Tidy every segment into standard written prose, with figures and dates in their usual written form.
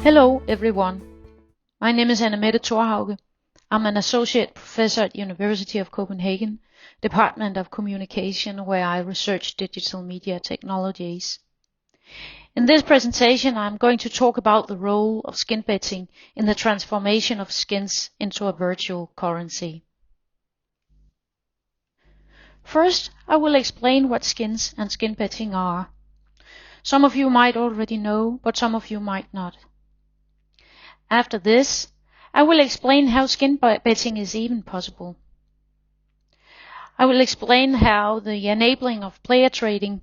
Hello everyone, my name is Mette Thorhauge. I'm an associate professor at University of Copenhagen, Department of Communication, where I research digital media technologies. In this presentation I'm going to talk about the role of skin betting in the transformation of skins into a virtual currency. First, I will explain what skins and skin betting are. Some of you might already know, but some of you might not. After this, I will explain how skin betting is even possible. I will explain how the enabling of player trading,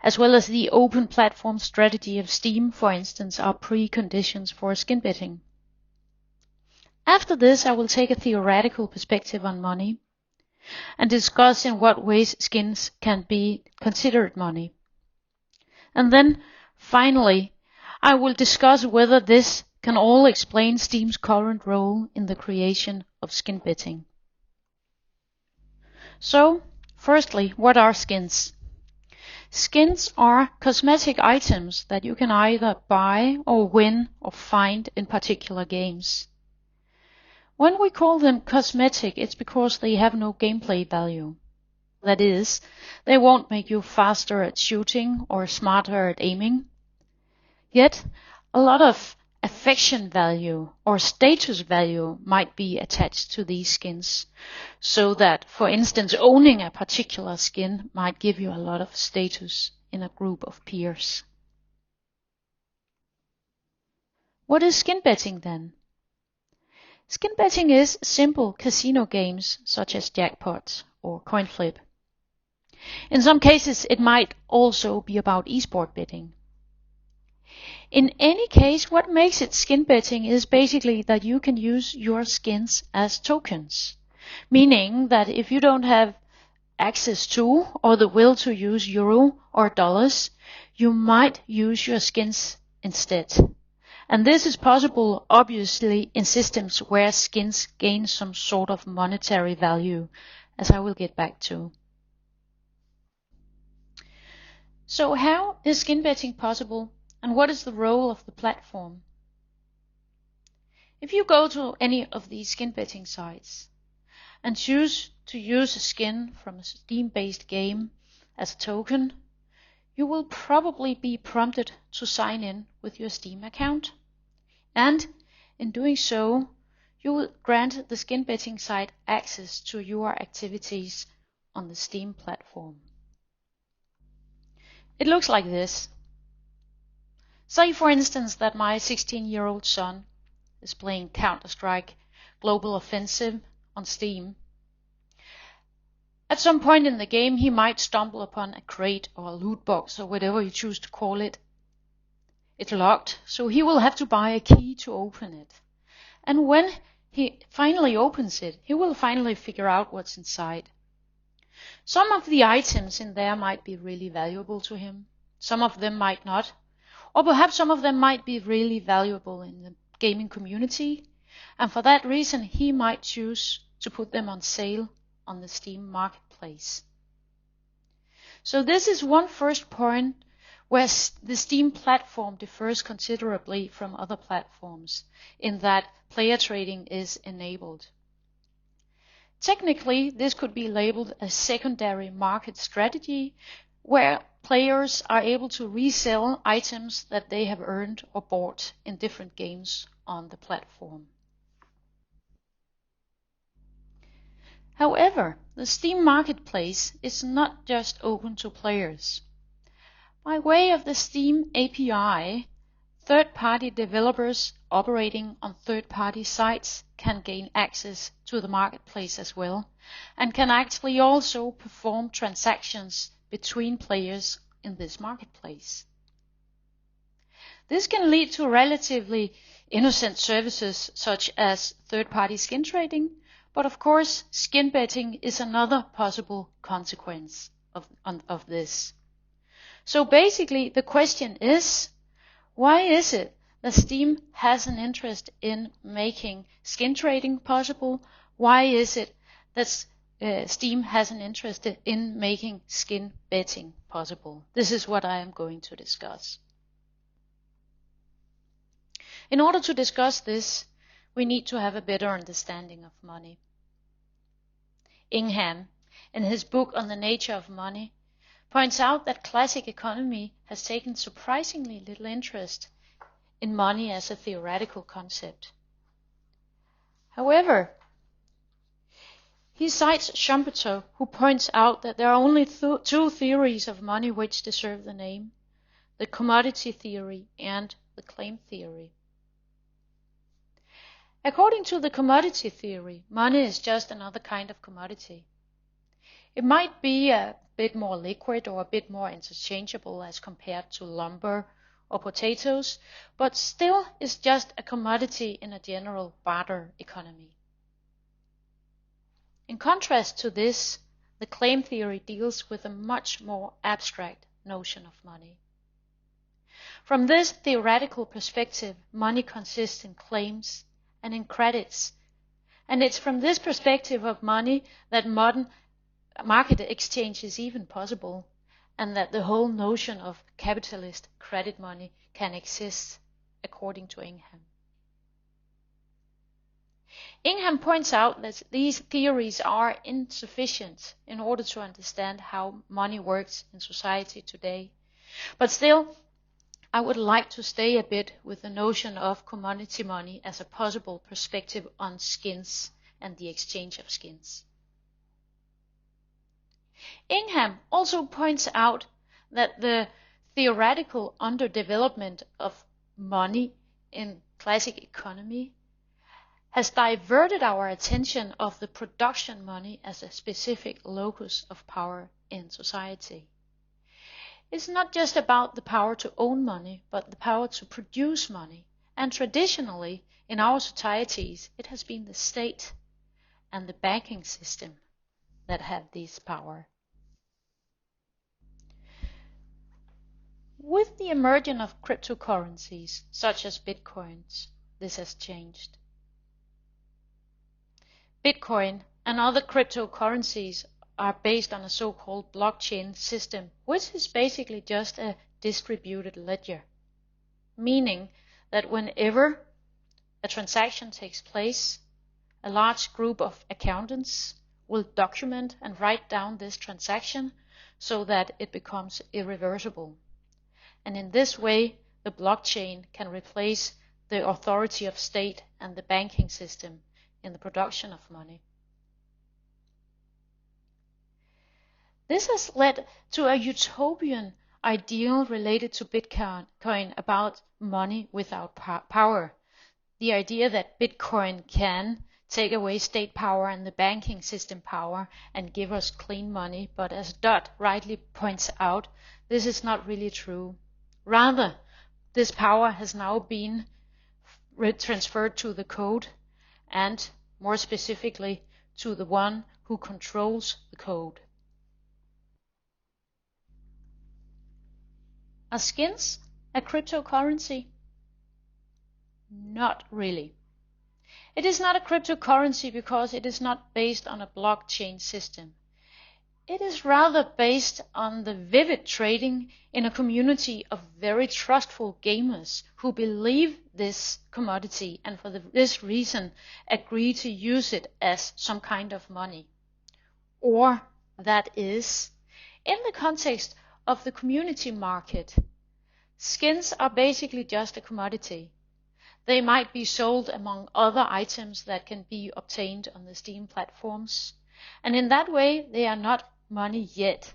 as well as the open platform strategy of Steam, for instance, are preconditions for skin betting. After this, I will take a theoretical perspective on money and discuss in what ways skins can be considered money. And then, finally, I will discuss whether this can all explain Steam's current role in the creation of skin betting. So, firstly, what are skins? Skins are cosmetic items that you can either buy or win or find in particular games. When we call them cosmetic, it's because they have no gameplay value. That is, they won't make you faster at shooting or smarter at aiming. Yet, a lot of affection value or status value might be attached to these skins, so that, for instance, owning a particular skin might give you a lot of status in a group of peers. What is skin betting then? Skin betting is simple casino games such as jackpot or coin flip. In some cases it might also be about esport betting. In any case, what makes it skin betting is basically that you can use your skins as tokens, meaning that if you don't have access to or the will to use euro or dollars, you might use your skins instead. And this is possible, obviously, in systems where skins gain some sort of monetary value, as I will get back to. So how is skin betting possible? And what is the role of the platform? If you go to any of these skin betting sites and choose to use a skin from a Steam-based game as a token, you will probably be prompted to sign in with your Steam account. And in doing so, you will grant the skin betting site access to your activities on the Steam platform. It looks like this. Say, for instance, that my 16-year-old son is playing Counter-Strike Global Offensive on Steam. At some point in the game, he might stumble upon a crate or a loot box or whatever you choose to call it. It's locked, so he will have to buy a key to open it. And when he finally opens it, he will finally figure out what's inside. Some of the items in there might be really valuable to him. Some of them might not. Or perhaps some of them might be really valuable in the gaming community, and for that reason he might choose to put them on sale on the Steam marketplace. So this is one first point where the Steam platform differs considerably from other platforms, in that player trading is enabled. Technically, this could be labeled a secondary market strategy, where players are able to resell items that they have earned or bought in different games on the platform. However, the Steam marketplace is not just open to players. By way of the Steam API, third-party developers operating on third-party sites can gain access to the marketplace as well, and can actually also perform transactions between players in this marketplace. This can lead to relatively innocent services such as third-party skin trading, but of course skin betting is another possible consequence of this. So basically the question is, why is it that Steam has an interest in making skin trading possible? Why is it that Steam has an interest in making skin betting possible? This is what I am going to discuss. In order to discuss this, we need to have a better understanding of money. Ingham, in his book on the nature of money, points out that classic economy has taken surprisingly little interest in money as a theoretical concept. However, he cites Schumpeter, who points out that there are only two theories of money which deserve the name: the commodity theory and the claim theory. According to the commodity theory, money is just another kind of commodity. It might be a bit more liquid or a bit more interchangeable as compared to lumber or potatoes, but still is just a commodity in a general barter economy. In contrast to this, the claim theory deals with a much more abstract notion of money. From this theoretical perspective, money consists in claims and in credits, and it's from this perspective of money that modern market exchange is even possible, and that the whole notion of capitalist credit money can exist, according to Ingham. Ingham points out that these theories are insufficient in order to understand how money works in society today. But still, I would like to stay a bit with the notion of commodity money as a possible perspective on skins and the exchange of skins. Ingham also points out that the theoretical underdevelopment of money in classic economy has diverted our attention of the production money as a specific locus of power in society. It's not just about the power to own money, but the power to produce money. And traditionally, in our societies, it has been the state and the banking system that have this power. With the emergence of cryptocurrencies, such as bitcoins, this has changed. Bitcoin and other cryptocurrencies are based on a so-called blockchain system, which is basically just a distributed ledger, meaning that whenever a transaction takes place, a large group of accountants will document and write down this transaction so that it becomes irreversible. And in this way, the blockchain can replace the authority of state and the banking system in the production of money. This has led to a utopian ideal related to Bitcoin about money without power. The idea that Bitcoin can take away state power and the banking system power and give us clean money, but as Dodd rightly points out, this is not really true. Rather, this power has now been transferred to the code, and more specifically to the one who controls the code. Are skins a cryptocurrency? Not really. It is not a cryptocurrency because it is not based on a blockchain system. It is rather based on the vivid trading in a community of very trustful gamers who believe this commodity and for this reason agree to use it as some kind of money. Or, that is, in the context of the community market, skins are basically just a commodity. They might be sold among other items that can be obtained on the Steam platforms, and in that way they are not money yet.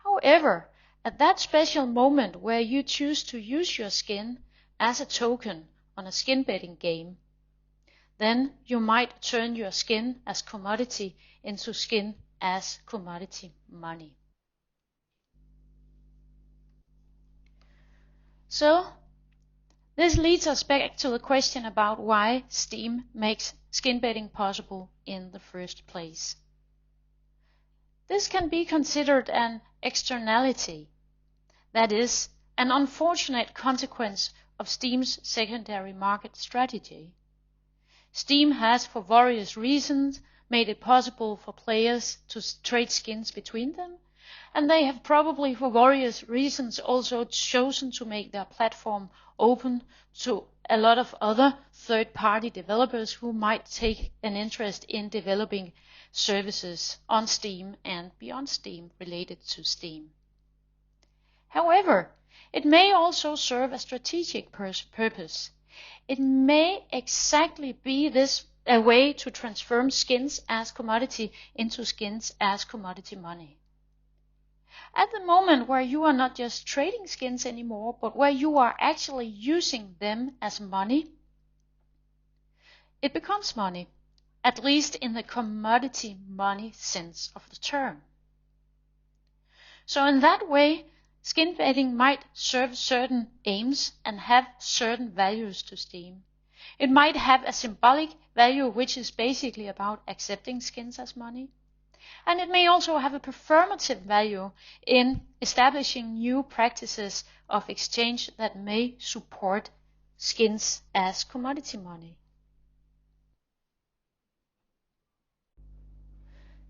However, at that special moment where you choose to use your skin as a token on a skin betting game, then you might turn your skin as commodity into skin as commodity money. So, this leads us back to the question about why Steam makes skin betting possible in the first place. This can be considered an externality, that is, an unfortunate consequence of Steam's secondary market strategy. Steam has, for various reasons, made it possible for players to trade skins between them, and they have probably for various reasons also chosen to make their platform open to a lot of other third-party developers who might take an interest in developing services on Steam and beyond Steam related to Steam. However, it may also serve a strategic purpose. It may exactly be a way to transform skins as commodity into skins as commodity money. At the moment where you are not just trading skins anymore, but where you are actually using them as money, it becomes money, at least in the commodity money sense of the term. So in that way, skin betting might serve certain aims and have certain values to Steam. It might have a symbolic value, which is basically about accepting skins as money. And it may also have a performative value in establishing new practices of exchange that may support skins as commodity money.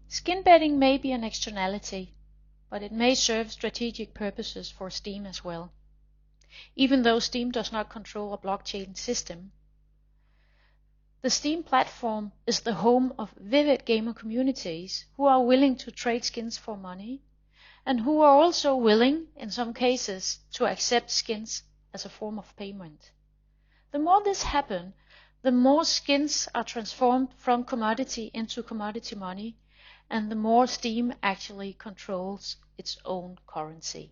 Skin betting may be an externality, but it may serve strategic purposes for Steam as well. Even though Steam does not control a blockchain system, the Steam platform is the home of vivid gamer communities who are willing to trade skins for money, and who are also willing, in some cases, to accept skins as a form of payment. The more this happens, the more skins are transformed from commodity into commodity money, and the more Steam actually controls its own currency.